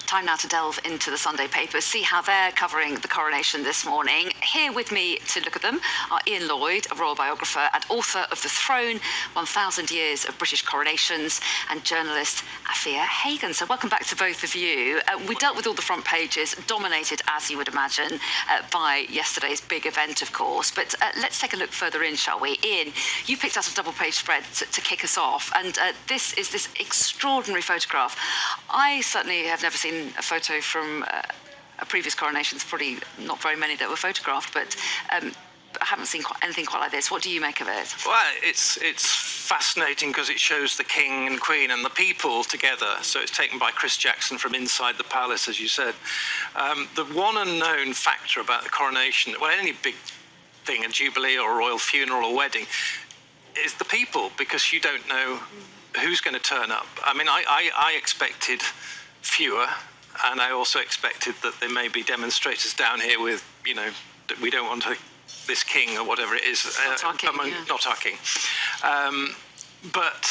Time now to delve into the Sunday papers, see how they're covering the coronation this morning. Here with me to look at them are Ian Lloyd, a royal biographer and author of The Throne, 1000 Years of British Coronations, and journalist Afia Hagan. So welcome back to both of you. We dealt with all the front pages, dominated, as you would imagine, by yesterday's big event, of course. But let's take a look further in, shall we? Ian, you picked out a double-page spread to kick us off, and this is this extraordinary photograph. I certainly have never seen a photo from a previous coronation. There's probably not very many that were photographed, but I haven't seen anything quite like this. What do you make of it? Well, it's fascinating because it shows the King and Queen and the people together. So it's taken by Chris Jackson from inside the palace, as you said. The one unknown factor about the coronation, well, any big thing, a jubilee or a royal funeral or wedding, is the people, because you don't know who's going to turn up. I mean, I expected fewer, and I also expected that there may be demonstrators down here with, you know, that we don't want this king or whatever it is, not our king. But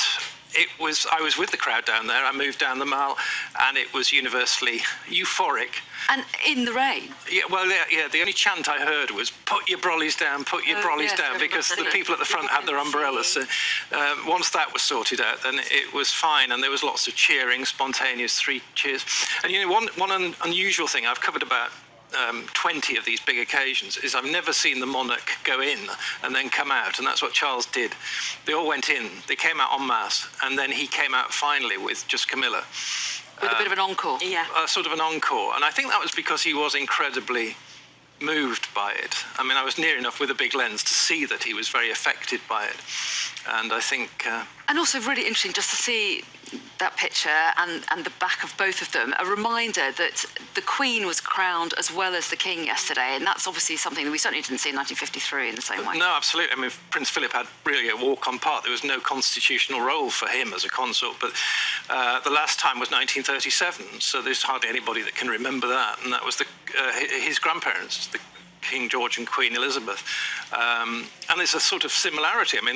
I was with the crowd down there. I moved down the Mall, and it was universally euphoric. And in the rain? Yeah, well, yeah. The only chant I heard was "Put your brollies down, put your brollies down," because the people at the front had their umbrellas. So once that was sorted out, then it was fine, and there was lots of cheering, spontaneous 3 cheers. And you know, one unusual thing, I've covered about 20 of these big occasions, is I've never seen the monarch go in and then come out, and that's what Charles did. They all went in, they came out en masse, and then he came out finally with just Camilla. With a bit of an encore. Yeah. Sort of an encore. And I think that was because he was incredibly moved by it. I mean, I was near enough with a big lens to see that he was very affected by it. And I think... And also really interesting just to see that picture and the back of both of them, a reminder that the Queen was crowned as well as the King yesterday, and that's obviously something that we certainly didn't see in 1953 in the same way. No, absolutely. I mean, Prince Philip had really a walk-on part. There was no constitutional role for him as a consort, but the last time was 1937, so there's hardly anybody that can remember that, and that was his grandparents, the King George and Queen Elizabeth. And there's a sort of similarity. I mean,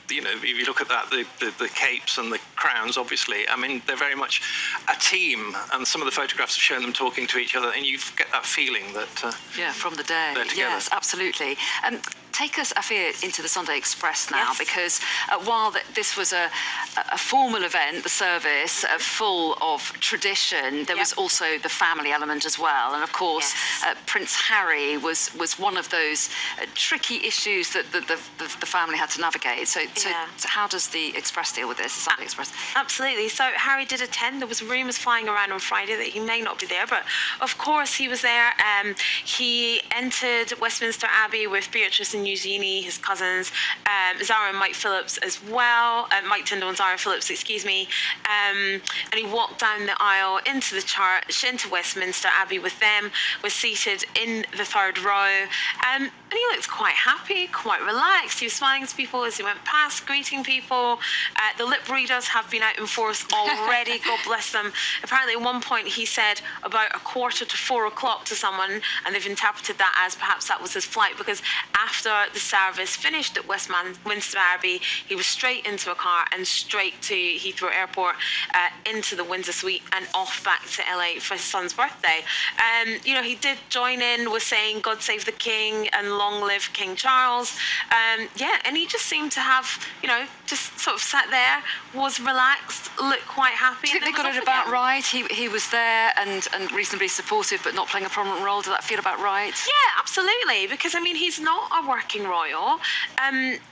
you know, if you look at that, the capes and the crowns, obviously, I mean, they're very much a team, and some of the photographs have shown them talking to each other, and you get that feeling that... yeah, from the day. They're together. Yes, absolutely. Take us, Afia, into the Sunday Express now, because while this was a formal event, the service, full of tradition, there was also the family element as well. And of course, Prince Harry was one of those tricky issues that the family had to navigate. So how does the Express deal with this, the Sunday Express? Absolutely. So Harry did attend. There was rumours flying around on Friday that he may not be there, but of course he was there. He entered Westminster Abbey with Beatrice and Eugenie, his cousins, Zara and Mike Phillips as well, Mike Tyndall and Zara Phillips, excuse me, and he walked down the aisle into the church, into Westminster Abbey with them, was seated in the third row, and he looked quite happy, quite relaxed. He was smiling to people as he went past, greeting people. The lip readers have been out in force already, God bless them. Apparently at one point he said about 3:45 to someone, and they've interpreted that as perhaps that was his flight, because after the service finished at Westminster Abbey, he was straight into a car and straight to Heathrow Airport, into the Windsor Suite, and off back to LA for his son's birthday. You know, he did join in with saying "God save the King" and "Long live King Charles." And he just seemed to have, you know, just sort of sat there, was relaxed, looked quite happy. Do you think they got it about right? He was there and reasonably supportive, but not playing a prominent role. Did that feel about right? Yeah, absolutely. Because I mean, he's not a working royal,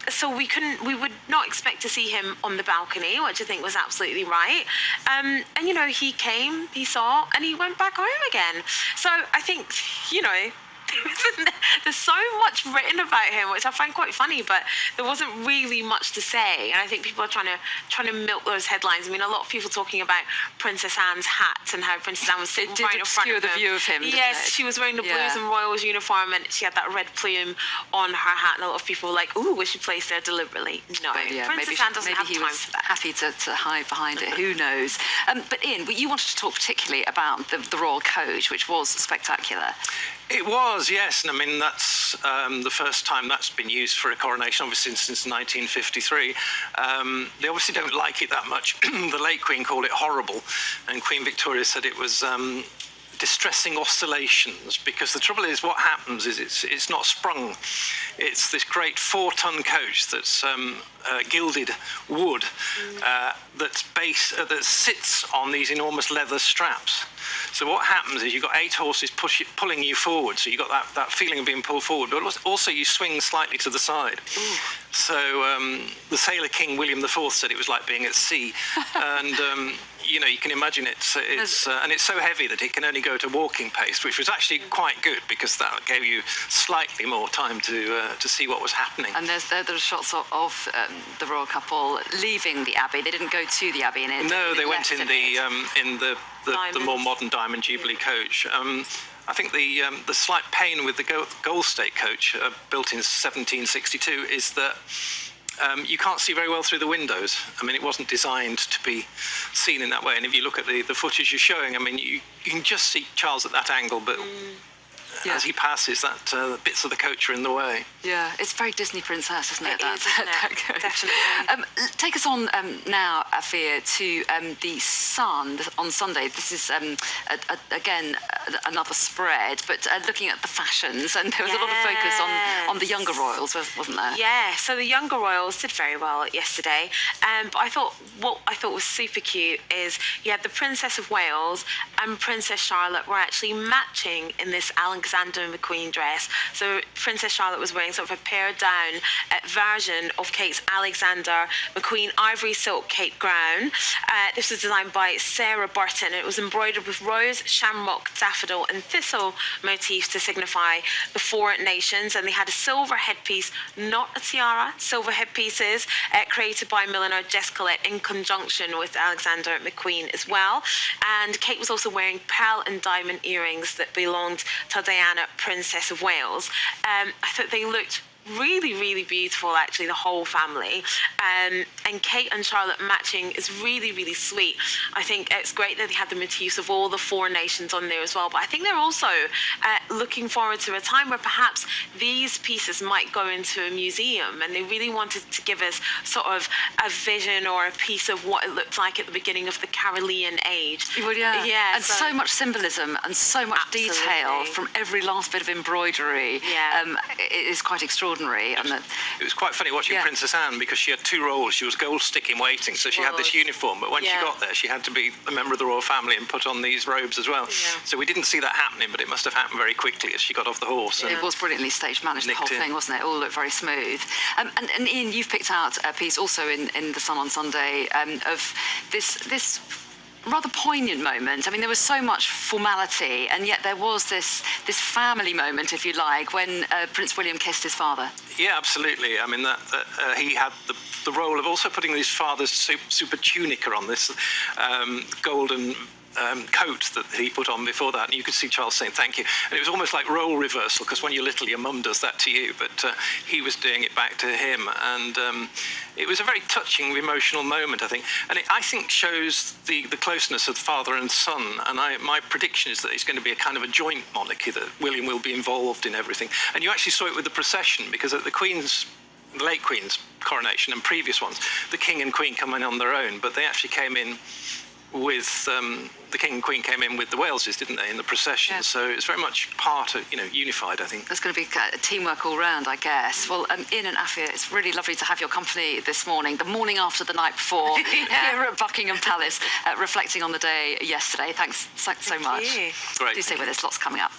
so we would not expect to see him on the balcony, which I think was absolutely right. And you know, he came, he saw, and he went back home again. So I think, you know, there's so much written about him, which I find quite funny, but there wasn't really much to say, and I think people are trying to milk those headlines. I mean, a lot of people talking about Princess Anne's hat and how Princess Anne was sitting right in front of him. The view of him. Yes, she was wearing the Blues and Royals uniform, and she had that red plume on her hat, and a lot of people were like, "Ooh, was she placed there deliberately?" No, Princess Anne doesn't have time for that. Happy to hide behind it. Who knows? But Ian, you wanted to talk particularly about the royal coach, which was spectacular. It was. was, yes. And I mean, that's the first time that's been used for a coronation, obviously since 1953. They obviously don't like it that much. The late Queen called it horrible, and Queen Victoria said it was distressing oscillations, because the trouble is, what happens is it's not sprung. It's this great 4-ton coach that's gilded wood that sits on these enormous leather straps. So what happens is you've got 8 horses pulling you forward, so you've got that feeling of being pulled forward, but also you swing slightly to the side. Ooh. So the sailor king William IV said it was like being at sea, and you know, you can imagine and it's so heavy that it can only go at a walking pace, which was actually quite good, because that gave you slightly more time to see what was happening. And there are shots of the royal couple leaving the Abbey. They didn't go to the Abbey in it. No, they went in the more modern Diamond Jubilee coach. I think the slight pain with the Gold State coach, built in 1762, is that you can't see very well through the windows. I mean, it wasn't designed to be seen in that way. And if you look at the footage you're showing, I mean, you can just see Charles at that angle, but as he passes, that bits of the coach are in the way. Yeah, it's very Disney Princess, isn't it? Definitely. Take us on now, Afia, to the Sun on Sunday. This is, again, another spread, but looking at the fashions, and there was a lot of focus on the younger royals, wasn't there? Yeah, so the younger royals did very well yesterday. But what I thought was super cute is you had the Princess of Wales and Princess Charlotte were actually matching in this Alexander McQueen dress. So Princess Charlotte was wearing sort of a pared down version of Kate's Alexander McQueen ivory silk cape gown. This was designed by Sarah Burton, and it was embroidered with rose, shamrock, daffodil and thistle motifs to signify the 4 nations. And they had a silver headpiece, not a tiara, silver headpieces created by milliner Jess Collette in conjunction with Alexander McQueen as well. And Kate was also wearing pearl and diamond earrings that belonged to Diana, Princess of Wales. I thought they looked really, really beautiful, actually, the whole family. And Kate and Charlotte matching is really, really sweet. I think it's great that they had the motifs of all the 4 nations on there as well. But I think they're also looking forward to a time where perhaps these pieces might go into a museum, and they really wanted to give us sort of a vision or a piece of what it looked like at the beginning of the Carolean age. Well, yeah. And so much symbolism and so much detail from every last bit of embroidery. It is quite extraordinary. It was quite funny watching Princess Anne, because she had 2 roles. She was gold stick in waiting, so she had this uniform, but when she got there, she had to be a member of the royal family and put on these robes as well. So we didn't see that happening, but it must have happened very quickly as she got off the horse. It was brilliantly stage managed, the whole thing, wasn't it? It all looked very smooth. And Ian, you've picked out a piece also in the Sun on Sunday of this rather poignant moment. I mean, there was so much formality, and yet there was this family moment, if you like, when Prince William kissed his father. Yeah, absolutely. I mean, he had the role of also putting his father's super tunica on, this golden coat that he put on before that, and you could see Charles saying thank you, and it was almost like role reversal, because when you're little, your mum does that to you, but he was doing it back to him, and it was a very touching, emotional moment, I think, and I think shows the closeness of father and son. And my prediction is that it's going to be a kind of a joint monarchy, that William will be involved in everything. And you actually saw it with the procession, because at the late Queen's coronation and previous ones, the King and Queen come in on their own, but they actually came in with the King and Queen came in with the Waleses, didn't they, in the procession? So it's very much part of, unified, I think. There's going to be a teamwork all round, I guess. Well, Ian and Afia, it's really lovely to have your company this morning, the morning after the night before, here at Buckingham Palace, reflecting on the day yesterday. Thanks so much. You. Great. Do stay with us, lots coming up.